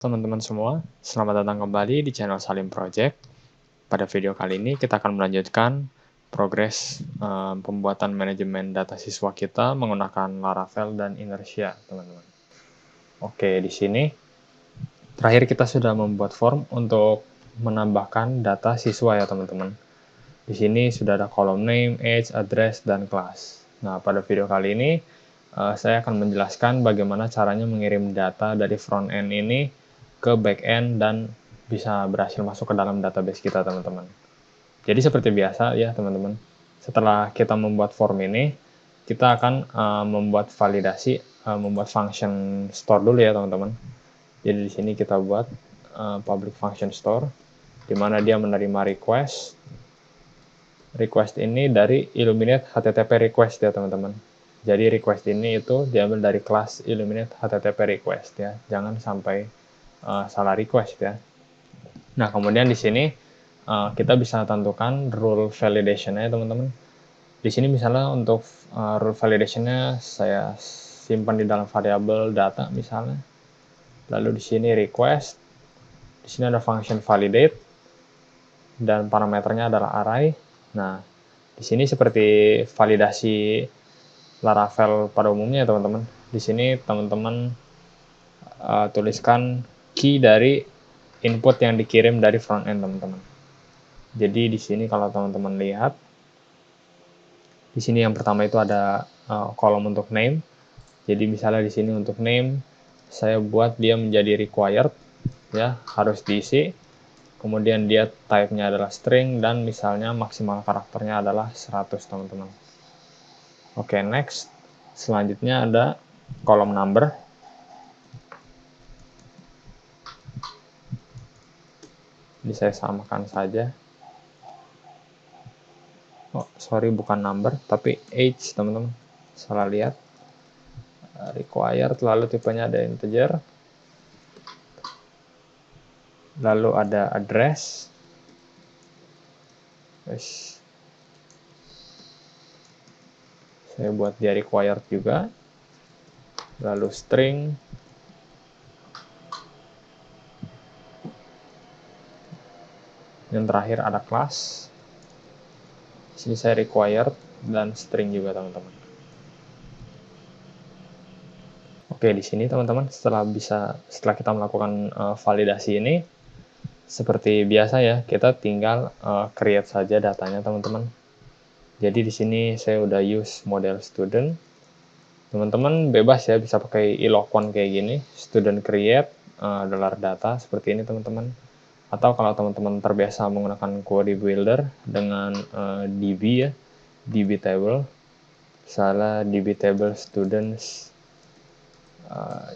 Teman-teman semua, selamat datang kembali di channel Salim Project. Pada video kali ini kita akan melanjutkan progres pembuatan manajemen data siswa kita menggunakan Laravel dan Inertia, teman-teman. Oke, di sini terakhir kita sudah membuat form untuk menambahkan data siswa ya, teman-teman. Di sini sudah ada kolom name, age, address, dan class. Nah, pada video kali ini saya akan menjelaskan bagaimana caranya mengirim data dari front end ini ke back end dan bisa berhasil masuk ke dalam database kita, teman-teman. Jadi seperti biasa ya, teman-teman. Setelah kita membuat form ini, kita akan membuat validasi, membuat function store dulu ya, teman-teman. Jadi di sini kita buat public function store, di mana dia menerima request. Request ini dari Illuminate HTTP request ya, teman-teman. Jadi request ini itu diambil dari kelas Illuminate HTTP request ya. Jangan sampai salah request ya. Nah, kemudian di sini kita bisa tentukan rule validation-nya, teman-teman. Di sini misalnya untuk rule validation-nya saya simpan di dalam variabel data misalnya. Lalu di sini request. Di sini ada function validate dan parameternya adalah array. Nah, di sini seperti validasi Laravel pada umumnya, teman-teman. Di sini teman-teman tuliskan key dari input yang dikirim dari front end, teman-teman. Jadi di sini kalau teman-teman lihat, di sini yang pertama itu ada kolom untuk name. Jadi misalnya di sini untuk name saya buat dia menjadi required ya, harus diisi. Kemudian dia type-nya adalah string dan misalnya maksimal karakternya adalah 100, teman-teman. Oke, next. Selanjutnya ada kolom number. Ini saya samakan saja. Oh, sorry, bukan number, tapi age, teman-teman. Salah lihat. Required, lalu tipenya ada integer. Lalu ada address. Saya buat dia required juga. Lalu string. Yang terakhir ada class. Di sini saya required dan string juga, teman-teman. Oke, di sini teman-teman setelah kita melakukan validasi ini, seperti biasa ya, kita tinggal create saja datanya, teman-teman. Jadi di sini saya udah use model student. Teman-teman bebas ya, bisa pakai Eloquent kayak gini, student create $data seperti ini, teman-teman. Atau kalau teman-teman terbiasa menggunakan query builder dengan DB ya, DB table, misalnya DB table students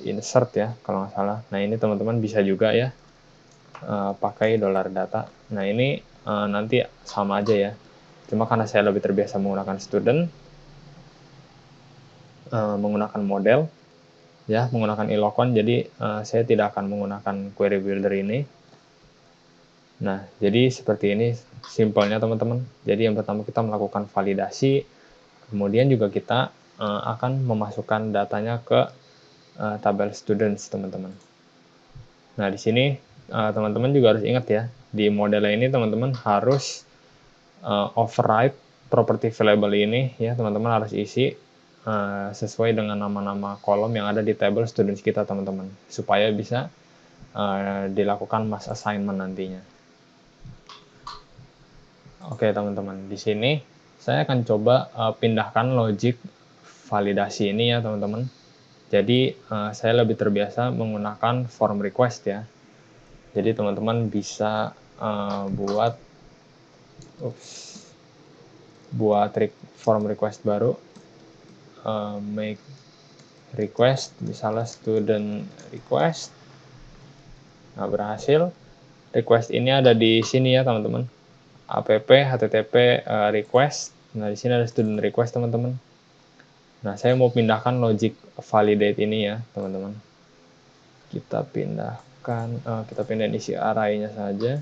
insert ya kalau nggak salah. Nah, ini teman-teman bisa juga ya pakai $data. Nah, ini nanti sama aja ya. Cuma karena saya lebih terbiasa menggunakan student, menggunakan model, ya, menggunakan Eloquent, jadi saya tidak akan menggunakan query builder ini. Nah, jadi seperti ini simpelnya, teman-teman. Jadi yang pertama kita melakukan validasi, kemudian juga kita akan memasukkan datanya ke tabel students, teman-teman. Nah, di sini teman-teman juga harus ingat ya, di model ini teman-teman harus override property variable ini ya, teman-teman harus isi sesuai dengan nama-nama kolom yang ada di table students kita, teman-teman, supaya bisa dilakukan mass assignment nantinya. Oke, teman-teman, di sini saya akan coba pindahkan logic validasi ini ya, teman-teman. Jadi saya lebih terbiasa menggunakan form request ya. Jadi teman-teman bisa buat form request baru, make request, misalnya student request. Nah, berhasil. Request ini ada di sini ya, teman-teman. App http request. Nah, di sini ada student request, teman-teman. Nah, saya mau pindahkan logic validate ini ya, teman-teman. Kita pindahin isi array-nya saja.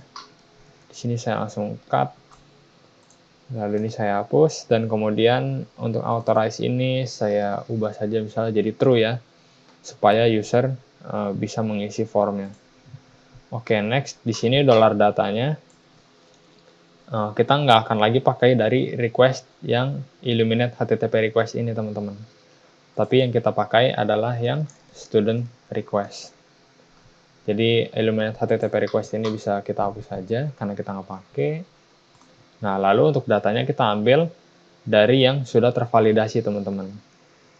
Di sini saya langsung cut. Lalu ini saya hapus, dan kemudian untuk authorize ini saya ubah saja misalnya jadi true ya, supaya user bisa mengisi formnya. Oke, next di sini dolar datanya kita nggak akan lagi pakai dari request yang Illuminate HTTP request ini, teman-teman. Tapi yang kita pakai adalah yang student request. Jadi Illuminate HTTP request ini bisa kita hapus saja karena kita nggak pakai. Nah, lalu untuk datanya kita ambil dari yang sudah tervalidasi, teman-teman.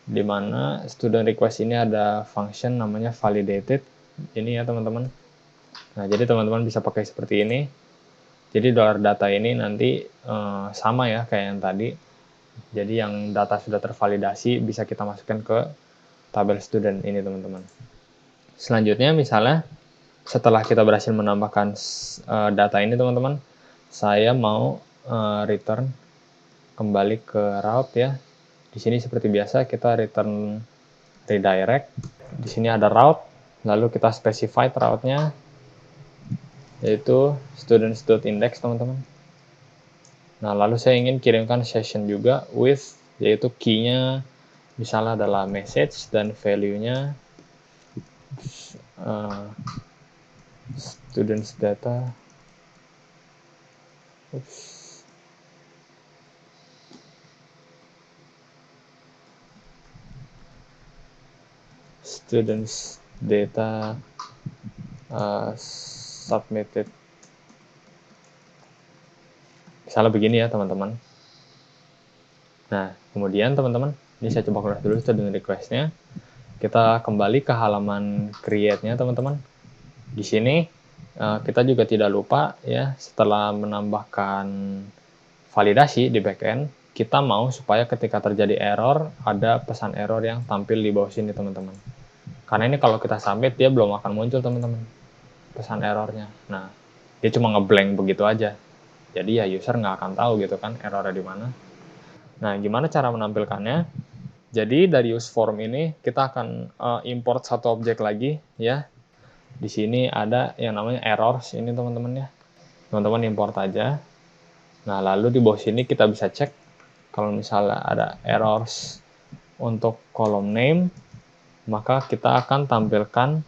Di mana student request ini ada function namanya validated. Ini ya, teman-teman. Nah, jadi teman-teman bisa pakai seperti ini. Jadi dolar data ini nanti sama ya kayak yang tadi. Jadi yang data sudah tervalidasi bisa kita masukkan ke tabel student ini, teman-teman. Selanjutnya misalnya setelah kita berhasil menambahkan data ini, teman-teman, saya mau return kembali ke route ya. Di sini seperti biasa kita return redirect. Di sini ada route, lalu kita specify route-nya yaitu students.index, teman-teman. Nah, lalu saya ingin kirimkan session juga with, yaitu key-nya misalnya adalah message dan value-nya students data. Students data submitted. Misalnya begini ya, teman-teman. Nah, kemudian teman-teman, ini saya coba keluar dulu student request-nya. Kita kembali ke halaman create-nya, teman-teman. Di sini kita juga tidak lupa ya, setelah menambahkan validasi di backend, kita mau supaya ketika terjadi error, ada pesan error yang tampil di bawah sini, teman-teman. Karena ini kalau kita submit, dia belum akan muncul, teman-teman, pesan errornya. Nah, dia cuma ngeblank begitu aja. Jadi ya user nggak akan tahu gitu kan errornya di mana. Nah, gimana cara menampilkannya? Jadi dari use form ini kita akan import satu objek lagi ya. Di sini ada yang namanya errors ini, teman-teman ya. Teman-teman import aja. Nah, lalu di bawah sini kita bisa cek kalau misalnya ada errors untuk kolom name, maka kita akan tampilkan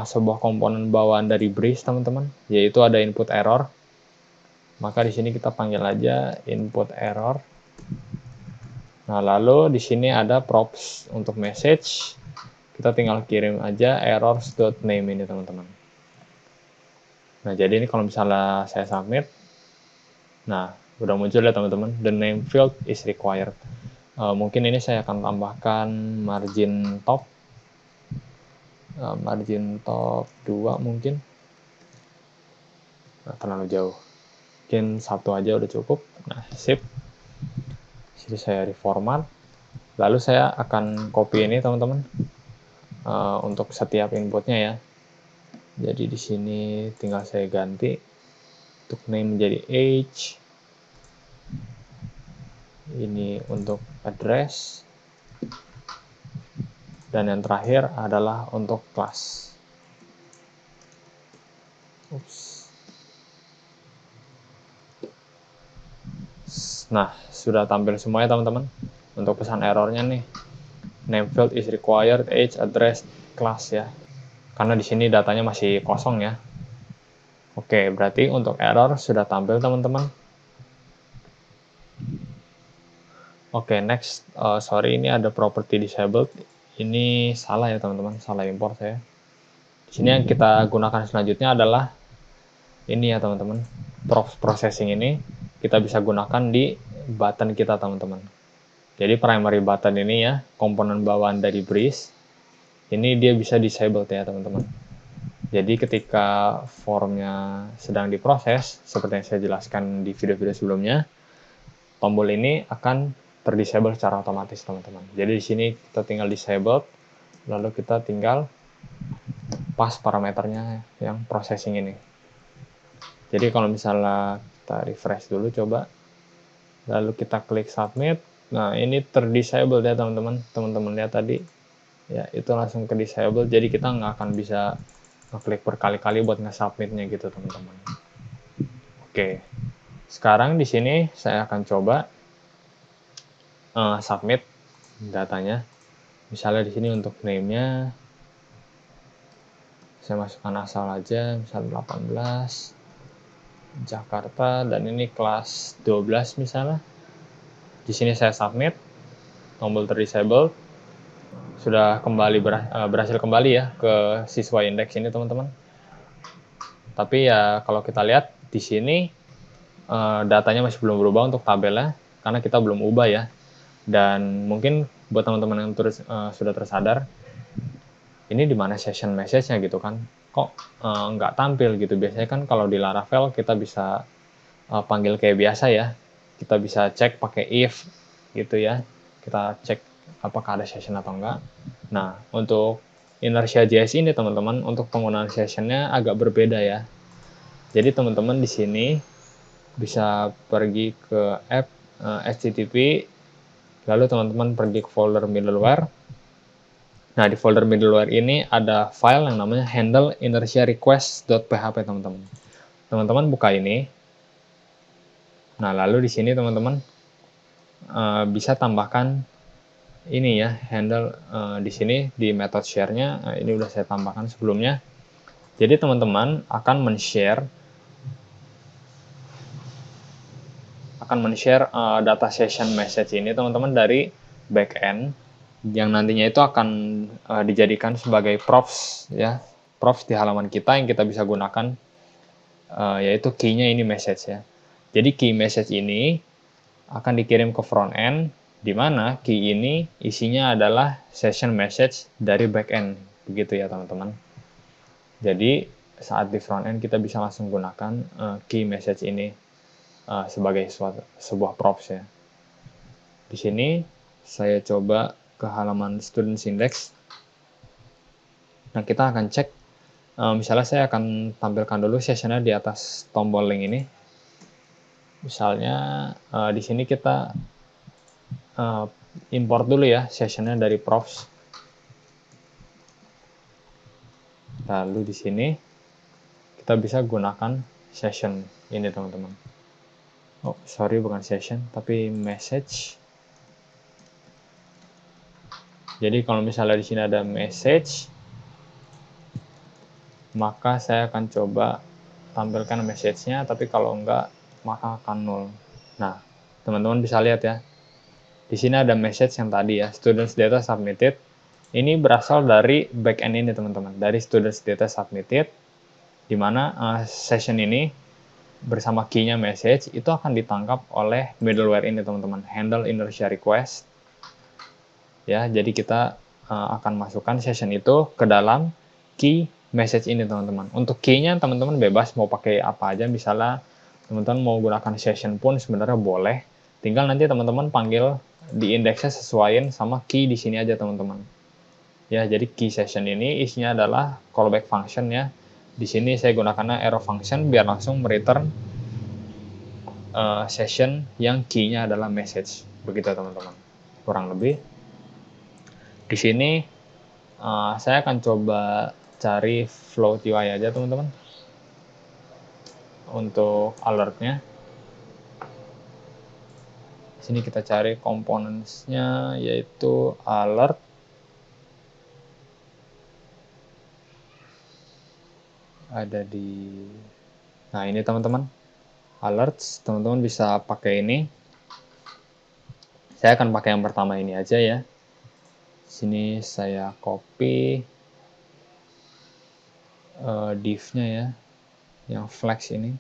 sebuah komponen bawaan dari Breeze, teman-teman, yaitu ada input error. Maka di sini kita panggil aja input error. Nah, lalu di sini ada props untuk message. Kita tinggal kirim aja errors.name ini, teman-teman. Nah, jadi ini kalau misalnya saya submit, nah, udah muncul ya, teman-teman. The name field is required. Mungkin ini saya akan tambahkan margin top. Margin top 2 mungkin. Nah, terlalu jauh. Mungkin 1 aja udah cukup. Nah, sip. Jadi saya reformat. Lalu saya akan copy ini, teman-teman. Untuk setiap inputnya ya. Jadi di sini tinggal saya ganti untuk name menjadi age. Ini untuk address. Dan yang terakhir adalah untuk kelas. Nah, sudah tampil semuanya, teman-teman. Untuk pesan errornya nih. Name field is required, age, address, class ya. Karena di sini datanya masih kosong ya. Oke, berarti untuk error sudah tampil, teman-teman. Oke, next. Sorry, ini ada property disabled. Ini salah ya, teman-teman. Salah import saya. Di sini yang kita gunakan selanjutnya adalah ini ya, teman-teman. Props processing ini kita bisa gunakan di button kita, teman-teman. Jadi primary button ini ya, komponen bawaan dari Breeze. Ini dia bisa disabled ya, teman-teman. Jadi ketika formnya sedang diproses, seperti yang saya jelaskan di video-video sebelumnya, tombol ini akan terdisable secara otomatis, teman-teman. Jadi di sini kita tinggal disable, lalu kita tinggal pas parameternya yang processing ini. Jadi kalau misalnya kita refresh dulu coba, lalu kita klik submit, nah ini terdisable ya, teman-teman. Teman-teman lihat tadi, ya itu langsung ke disable. Jadi kita nggak akan bisa ngeklik berkali-kali buat nge-submitnya gitu, teman-teman. Oke, sekarang di sini saya akan coba submit datanya. Misalnya di sini untuk name-nya Saya masukkan asal aja, misalnya 18 Jakarta, dan ini kelas 12 misalnya. Di sini saya submit, tombol terdisable, sudah kembali berhasil kembali ya ke siswa indeks ini teman-teman. Tapi ya kalau kita lihat di sini datanya masih belum berubah untuk tabelnya karena kita belum ubah ya. Dan mungkin buat teman-teman yang sudah tersadar, ini di mana session message-nya gitu kan, kok nggak tampil gitu. Biasanya kan kalau di Laravel kita bisa panggil kayak biasa ya, kita bisa cek pakai if gitu ya, kita cek apakah ada session atau enggak. Nah, untuk Inertia.js ini teman-teman, untuk penggunaan sessionnya agak berbeda ya. Jadi teman-teman di sini bisa pergi ke app HTTP, lalu teman-teman pergi ke folder middleware. Nah, di folder middleware ini ada file yang namanya handle inertia request.php teman-teman. Teman-teman buka ini. Nah, lalu di sini teman-teman bisa tambahkan ini ya, handle di sini di method share-nya. Ini udah saya tambahkan sebelumnya. Jadi teman-teman akan men-share data session message ini teman-teman dari backend yang nantinya itu akan dijadikan sebagai props ya, props di halaman kita yang kita bisa gunakan, yaitu key-nya ini message ya. Jadi key message ini akan dikirim ke front end, di mana key ini isinya adalah session message dari backend, begitu ya teman-teman. Jadi saat di front end kita bisa langsung gunakan key message ini sebagai sebuah props ya. Di sini saya coba ke halaman Students Index. Nah, kita akan cek, misalnya saya akan tampilkan dulu sessionnya di atas tombol link ini. Misalnya di sini kita import dulu ya sessionnya dari profs. Lalu di sini kita bisa gunakan session ini teman-teman. Oh, sorry, bukan session, tapi message. Jadi kalau misalnya di sini ada message, maka saya akan coba tampilkan message-nya, tapi kalau enggak, maka akan null. Nah, teman-teman bisa lihat ya, di sini ada message yang tadi ya, students data submitted. Ini berasal dari backend ini teman-teman, dari students data submitted, di mana session ini bersama key-nya message itu akan ditangkap oleh middleware ini teman-teman, handle inertia request. Ya, jadi kita akan masukkan session itu ke dalam key message ini teman-teman. Untuk key-nya teman-teman bebas mau pakai apa aja, misalnya teman-teman mau gunakan session pun sebenarnya boleh. Tinggal nanti teman-teman panggil di indeksnya sesuaiin sama key di sini aja teman-teman. Ya, jadi key session ini isinya adalah callback function ya. Di sini saya gunakannya arrow function biar langsung return session yang key-nya adalah message. Begitu teman-teman. Kurang lebih. Di sini saya akan coba cari float UI aja teman-teman untuk alertnya. Sini kita cari components-nya yaitu alert. Ada di, nah ini teman-teman, alerts. Teman-teman bisa pakai ini. Saya akan pakai yang pertama ini aja ya. Sini saya copy div-nya ya, yang flex ini.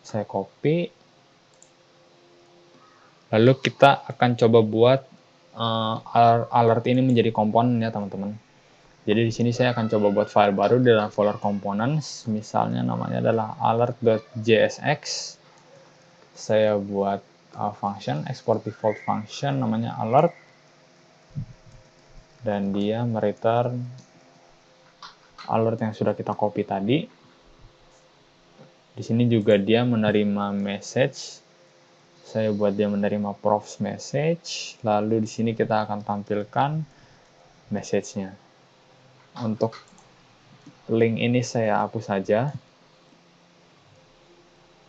Saya copy. Lalu kita akan coba buat alert ini menjadi komponen ya teman-teman. Jadi di sini saya akan coba buat file baru di dalam folder components. Misalnya namanya adalah alert.jsx. Saya buat function export default function namanya alert. Dan dia mereturn alert yang sudah kita copy tadi. Di sini juga dia menerima message. Saya buat dia menerima profs message. Lalu di sini kita akan tampilkan message-nya. Untuk link ini saya hapus saja.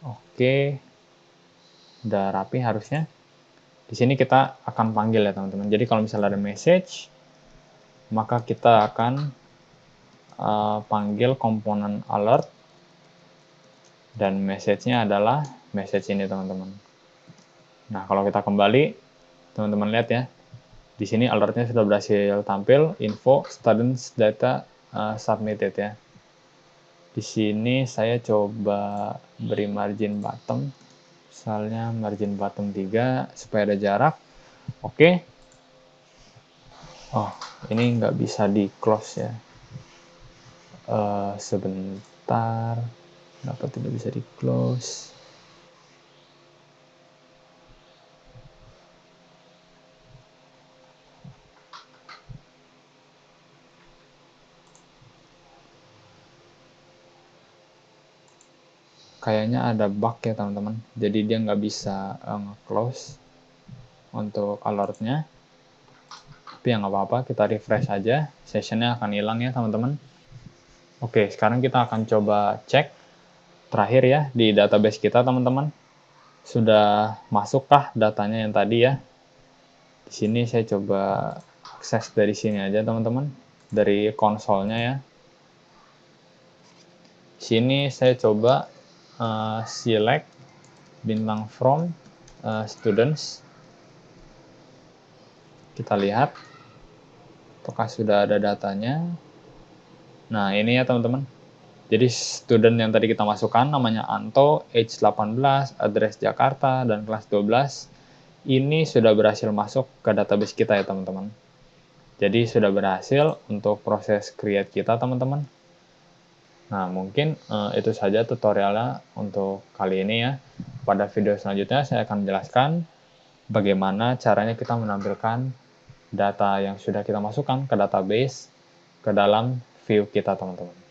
Oke. Udah rapi harusnya. Di sini kita akan panggil ya teman-teman. Jadi kalau misalnya ada message, maka kita akan panggil komponen alert, dan message-nya adalah message ini teman-teman. Nah kalau kita kembali, teman-teman lihat ya, di sini alertnya sudah berhasil tampil, info students data submitted ya. Di sini saya coba beri margin bottom, misalnya margin bottom 3 supaya ada jarak. Oke. Oh, ini nggak bisa di close ya. Sebentar, kenapa tidak bisa di close? Kayaknya ada bug ya teman-teman, jadi dia nggak bisa nge-close untuk alertnya. Tapi ya nggak apa-apa, kita refresh aja, sessionnya akan hilang ya teman-teman. Oke, sekarang kita akan coba cek terakhir ya di database kita teman-teman. Sudah masukkah datanya yang tadi ya? Di sini saya coba akses dari sini aja teman-teman, dari konsolnya ya. Di sini saya coba select bintang from students. Kita lihat apakah sudah ada datanya. Nah ini ya teman-teman, jadi student yang tadi kita masukkan namanya Anto, age 18, address Jakarta, dan kelas 12 ini sudah berhasil masuk ke database kita ya teman-teman. Jadi sudah berhasil untuk proses create kita teman-teman. Nah mungkin itu saja tutorialnya untuk kali ini ya. Pada video selanjutnya saya akan menjelaskan bagaimana caranya kita menampilkan data yang sudah kita masukkan ke database ke dalam view kita teman-teman.